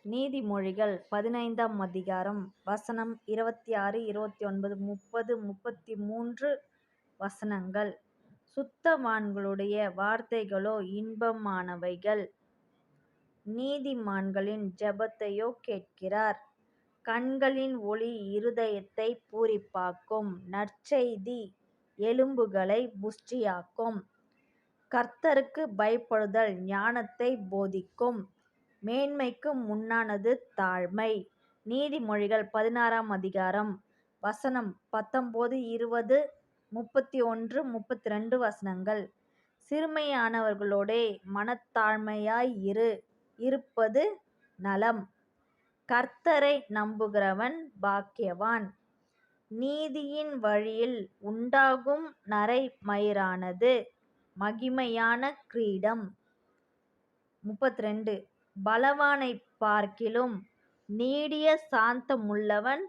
நீதிமொழிகள் 15ஆம் அதிகாரம் வசனம் 26, 29, 30, 33 வசனங்கள். சுத்தவான்களுடைய வார்த்தைகளோ இன்பமானவைகள், நீதிமான்களின் ஜெபத்தையோ கேட்கிறார். கண்களின் ஒளி இருதயத்தை பூரிப்பாக்கும், நற்செய்தி எலும்புகளை புஷ்டியாக்கும். கர்த்தருக்கு பயப்படுதல் ஞானத்தை போதிக்கும், மேன்மைக்கு முன்னானது தாழ்மை. நீதிமொழிகள் 16ஆம் அதிகாரம் வசனம் 19, 20, 31, 32 வசனங்கள். சிறுமையானவர்களோடே மனத்தாழ்மையாய் இருப்பது நலம். கர்த்தரை நம்புகிறவன் பாக்கியவான். நீதியின் வழியில் உண்டாகும் நரைமயிரானது மகிமையான கிரீடம். 32. பலவானைப் பார்க்கிலும் நீடிய சாந்தமுள்ளவன்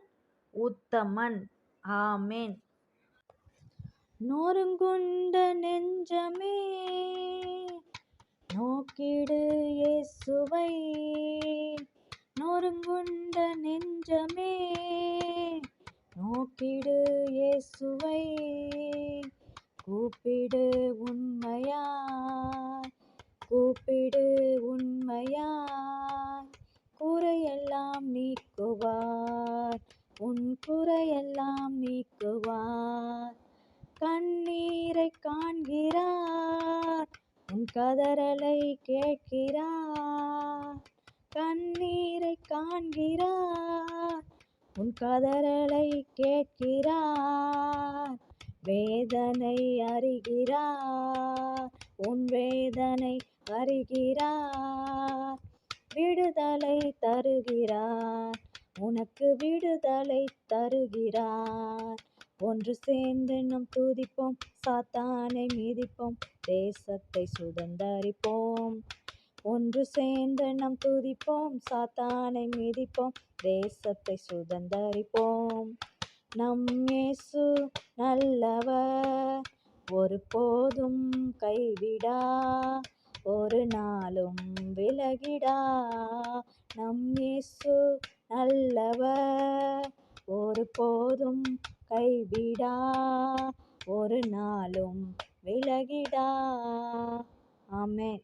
உத்தமன். ஆமென். நொறுங்குண்ட நெஞ்சமே நோக்கிடு இயேசுவை, நொறுங்குண்ட நெஞ்சமே நோக்கிடு இயேசுவை, கூப்பிடு உண்மையாய், கூப்பிடு உண்மையாய், குறையெல்லாம் நீக்குவார், உன் குறையெல்லாம் நீக்குவார். கண்ணீரை காண்கிறார், உன் கதறலை கேட்கிறார். கண்ணீரை காண்கிறார், உன் கதறலை கேட்கிறார். வேதனை அறிகிறார், உன் வேதனை அறிகிறார். விடுதலை தருகிறார், உனக்கு விடுதலை தருகிறார். ஒன்று சேர்ந்து நாம் துதிப்போம், சாத்தானை மிதிப்போம், தேசத்தை சுதந்தரிப்போம். ஒன்று சேர்ந்து நாம் துதிப்போம், சாத்தானை மிதிப்போம், தேசத்தை சுதந்தரிப்போம். நம் இயேசு நல்லவர், ஒருபோதும் கைவிடா, ஒரு நாளும் விலகிடா. நம் இயேசு நல்லவர், ஒருபோதும் கைவிடா, ஒரு நாளும் விலகிடா. ஆமென்.